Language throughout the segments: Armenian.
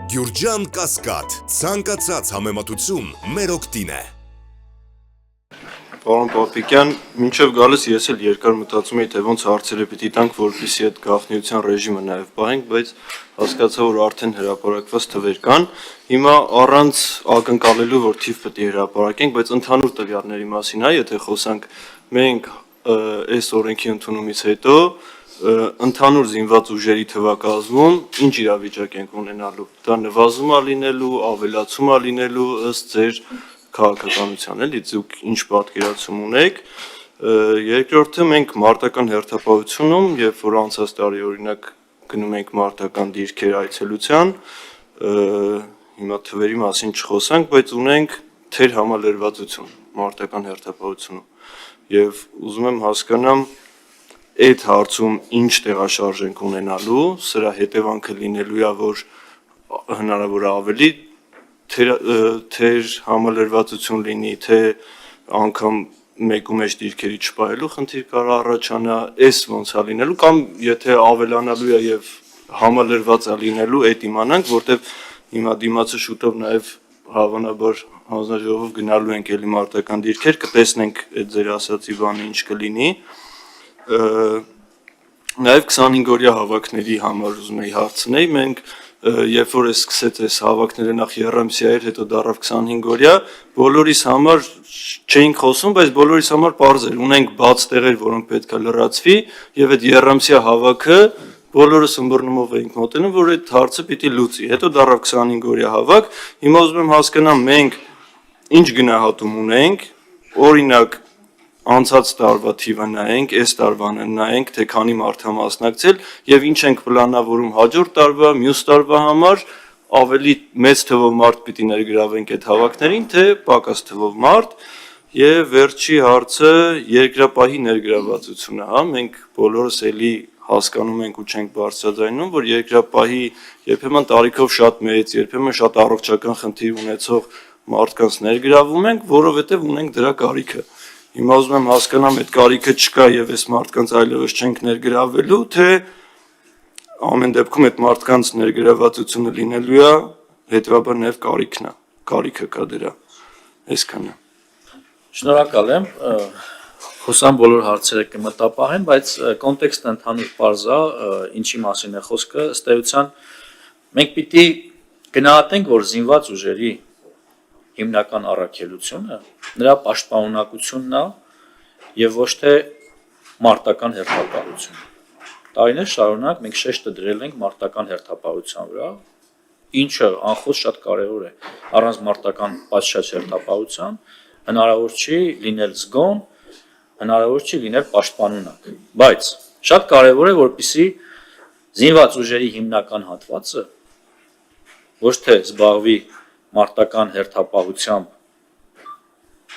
Գյուրջան Կասկադ, ցանկացած համեմատություն մեր օգտին է։ Պարոն Պապիկյան, մինչև գալիս ես էլ երկար մտածում էի, թե ոնց հարցերը պիտի տանք, որպեսզի այդ գաղտնիության ռեժիմը նաև պահենք, բայց հասկացա, որ արդեն հրապարակված թվեր կան։ Հիմա առանց ակնկալելու, որ թիվ պետք է հրապարակենք, բայց ընդհանուր տվյալների մասին, եթե խոսանք, մենք այս օրենքի ընդունումից հետո ընդհանուր զինված ուժերի թվակազմում ինչ իրավիճակ ենք ունենալու։ Դա նվազում է լինելու, ավելացում է լինելու ըստ ձեր քաղաքականության, էլի դուք ինչ պատկերացում ունեք։ Երկրորդը մենք մարտական հերթապահությունում, երբ որ անցած տարի օրինակ գնում ենք մարտական դիրքեր այցելության, հիմա թվերի մասին չխոսանք, բայց ունենք թեր համալրվածություն մարտական հերթապահությունում։ Եվ ուզում եմ հասկանամ այդ հարցում ինչ տեղաշարժ ենք ունենալու, սրա հետևանքը լինելու է, որ հնարավոր է ավելի թեր համալրվածություն լինի, թե անգամ մեկու մեջ դիրքերի չպահելու խնդիր կարող առաջանա, այս ոնց է լինելու, կամ եթե ավելանալու է եւ համալրված է լինելու, այդ իմանանք, որտեվ հիմա դիմացը շուտով նաեւ հավանաբար հանձնաժողով գնալու ենք էլի մարտական դիրքեր, կտեսնենք այդ ձեր ասացի բանը ինչ կլինի։ Նաև 25-օրյա հավաքների համար ուզում էի հարցնել, մենք երբ որ սկսեց այս հավաքները նախ Եռամսիա էր, հետո դառավ 25-օրյա, բոլորիս համար չէինք խոսում, բայց բոլորիս համար պարզ էր, ունենք բաց տեղեր, որոնք պետք է լրացվի, եւ այդ Եռամսիա հավաքը բոլորս ըմբռնումով էինք մոտենում, որ այդ հարցը պիտի լուծի։ Հետո դառավ 25-օրյա հավաք, հիմա ուզում եմ հասկանամ մենք ինչ գնահատում ունենք, օրինակ անցած տարվա թիվը նայենք, այս տարվանը նայենք, թե քանի մարդ է մասնակցել եւ ինչ ենք պլանավորում հաջորդ տարվա, մյուս տարվա համար, ավելի մեծ թվով մարդ պիտի ներգրավենք այդ հավաքներին, թե պակաս թվով մարդ։ Եվ վերջի հարցը երկրապահի ներգրավվածությունը, հա, մենք բոլորս էլի հասկանում ենք ու չենք բարձրաձայնում, որ երկրապահի երբեմն տարիքով շատ մեծ, երբեմն շատ առողջական խնդիր ունեցող մարդկանց ներգրավում ենք, որովհետեւ ունենք դրա կարիքը։ Հիմա ուզում եմ հասկանամ այդ կարիքը չկա եւ այս մարդկանց այլևս չենք ներգրավելու, թե ամեն դեպքում այդ մարդկանց ներգրավվածությունը լինելու է, հետեւաբար նաեւ կարիքը կա դրա։ Այսքանը։ Շնորհակալ եմ, հուսամ բոլոր հարցերը կմտապահեն, բայց կոնտեքստը ընդհանուր պարզ է, ինչի մասին է խոսքը, ըստ էության մենք պիտի գնահատենք, որ զինված ուժերի հիմնական առաքելությունը նրա պաշտպանունակությունն է եւ ոչ թե մարտական հերթապահությունը։ Տարիներ շարունակ մենք շեշտը դրել ենք մարտական հերթապահության վրա, ինչը անխոս շատ կարեւոր է։ Առանց մարտական պատշաճ հերթապահության հնարավոր չի լինել զգոն, հնարավոր չի լինել պաշտպանունակ։ Բայց շատ կարեւոր է, որպեսզի զինված ուժերի հիմնական հատվածը ոչ թե զբաղվի մարտական հերթապահությամբ,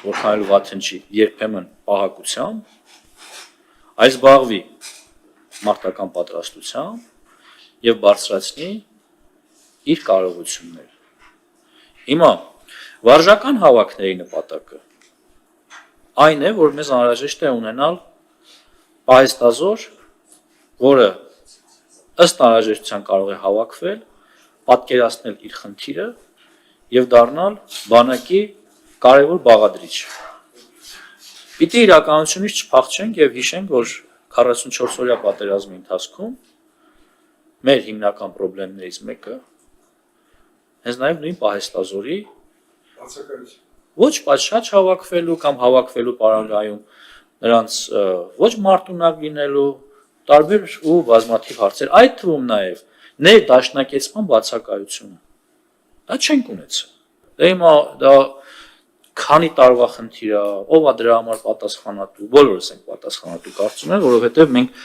որքան էլ վաթն չի, երբեմն պահակությամբ, այլ զբաղվի մարտական պատրաստությամբ եւ բարձրացնի իր կարողությունները։ Հիմա վարժական հավաքների նպատակը այն է, որ մեզ անհրաժեշտ է ունենալ պահեստազոր, որը ըստ անհրաժեշտության կարող է հավաքվել, պատկերացնել իր խնդիրը եւ դառնալ բանակի կարևոր բաղադրիչ։ Պիտի իրականությունից չփախչենք եւ հիշենք, որ 44-օրյա պատերազմի ընթացքում մեր հիմնական խնդիրներից մեկը հենց նաեւ նույն պահեստազորի ոչ պատշաճ հավաքվելու կամ հավաքվելու պարագայում նրանց ոչ մարտունակ լինելու տարբեր ու բազմաթիվ հարցեր, այդ թվում նաեւ ներդաշնակեցման բացակայությունը։ Դա չենք ունեցել։ Դե հիմա դա քանի տարվա խնդիր է, ով է դրա համար պատասխանատու, բոլորս ենք պատասխանատու կարծում եմ, որովհետև մենք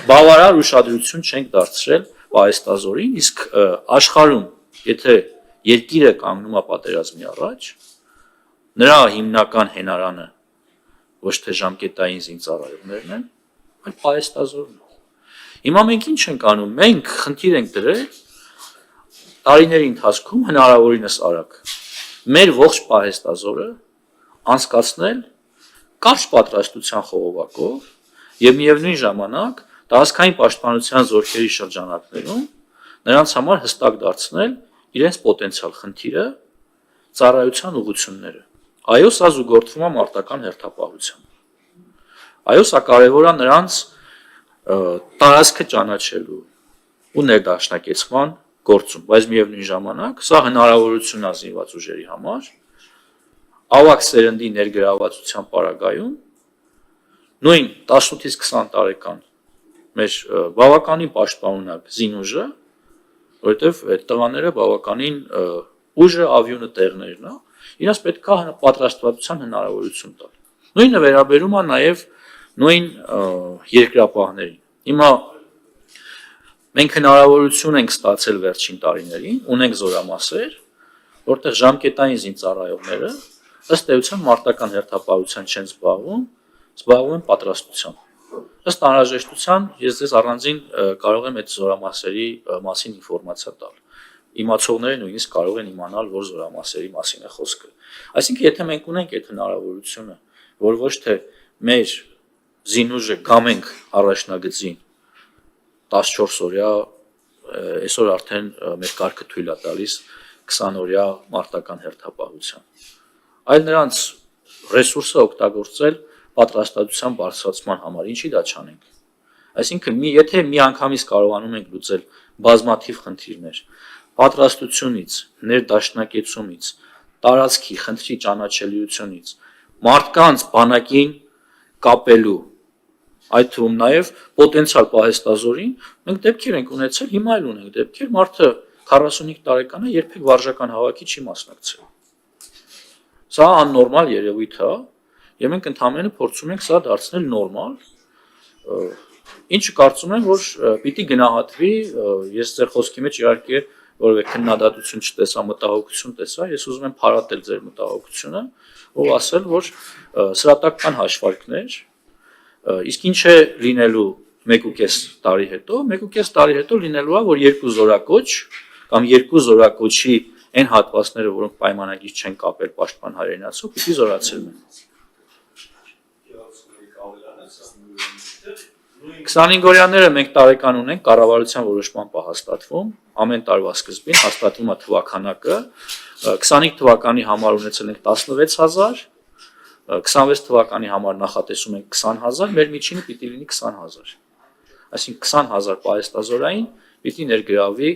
բավարար ուշադրություն չենք դարձրել պահեստազորին, իսկ աշխարհում, եթե երկիրը կանգնում է պատերազմի առաջ, նրա հիմնական հենարանը ոչ թե ժամկետային զինծառայողներն են, այլ պահեստազորն է։ Հիմա մենք ինչ ենք անում, մենք խնդիր ենք դրել տարիների ընթացքում հնարավորինս արագ մեր ողջ պահեստազորը անցկացնել կարճ պատրաստության խողովակով եւ միևնույն ժամանակ տարածքային պաշտպանության զորքերի շրջանակներում նրանց համար հստակ դարձնել իրենց պոտենցիալ խնդիրը ծառայության ուղղությունները։ Այո, սա զուգորդվում է մարտական հերթապահությամբ։ Այո, սա կարևոր է նրանց տարածքը ճանաչելու ու ներդաշնակեցման գործում, բայց միևնույն ժամանակ սա հնարավորություն է զինված ուժերի համար ավագ սերնդի ներգրավվածության պարագայում նույն 18-ից 20 տարեկան մեր բավականին պաշտպանունակ զինուժը, որովհետև այդ տղաները բավականին ուժը ավյունը տեղներն է, իրաց պետք է պատրաստվածության հնարավորություն տալ։ Նույնը վերաբերում է նաև նույն երկրապահներին։ Հիմա մենք հնարավորություն ենք ստացել վերջին տարիներին, ունենք զորամասեր, որտեղ ժամկետային զինծառայողները ըստ էության մարտական հերթապահության չեն զբաղվում են պատրաստությամբ։ Ըստ անհրաժեշտության ես ձեզ առանձին կարող եմ այդ զորամասերի մասին ինֆորմացիա տալ։ Իմացողները նույնիսկ կարող են իմանալ, որ զորամասերի մասին է խոսքը։ Այսինքն, եթե մենք ունենք այդ հնարավորությունը, որ ոչ թե մեր զինուժը գամենք առաջնագծին 14-օրյա, այսօր արդեն մեր կարգը թույլ է տալիս 20-օրյա մարտական հերթապահության, այլ նրանց ռեսուրսը օգտագործել պատրաստվածության բարձրացման համար, ինչի դա չանենք։ Այսինքն, եթե միանգամից կարողանում ենք լուծել բազմաթիվ խնդիրներ, պատրաստությունից, ներդաշնակեցումից, տարածքի խնդրի ճանաչելիությունից, մարդկանց բանակին կապելու, այդ թվում նաև պոտենցիալ պահեստազորին, մենք դեպքեր ենք ունեցել, հիմա էլ ունենք դեպքեր, մարդը 45 տարեկան է, երբեք վարժական հավաքի չի մասնակցել։ Սա աննորմալ երևույթ է, եւ մենք ընդհանրապես փորձում ենք սա դարձնել նորմալ, ինչը կարծում եմ, որ պիտի գնահատվի, ես ձեր խոսքի մեջ իհարկե որևէ քննադատություն չտեսա, մտահոգություն տեսա, ես ուզում եմ փարատել ձեր մտահոգությունը, ու ասել, որ սրա տակ կան հաշվարկներ, իսկ ինչ է լինելու 1.5 տարի հետո, 1.5 տարի հետո լինելու է, որ երկու զորակոչ կամ երկու զորակոչի այն հատվածները, որոնք պայմանագիր չեն կապել պաշտպան հայրենացու, պիտի զորացել են։ 25-օրյաները մենք տարեկան ունենք, կառավարության որոշմամբ է հաստատվում, ամեն տարվա սկզբին հաստատվում է թվականակը, 25 թվականի համար ունեցել ենք 16,000, 26 թվականի համար նախատեսում ենք 20,000, մեր միջինը պիտի լինի 20,000, այսինքն 20,000 պահեստազորային պիտի ներգրավի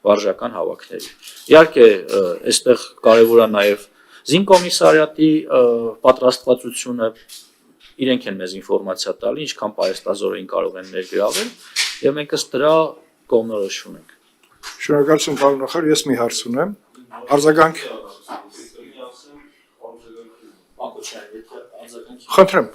վարժական հավաքների։ Իհարկե, այստեղ կարևոր է նաև զինկոմիսարիատի պատրաստվածությունը, իրենք են մեզ ինֆորմացիա տալի, ինչքան պահեստազորային կարող են ներգրավել, եւ մենք ըստ դրա կողմնորոշում ենք։ Շնորհակալություն, պարոն նախարար, ես մի հարց ունեմ։ Արձագանք։ Խնդրեմ։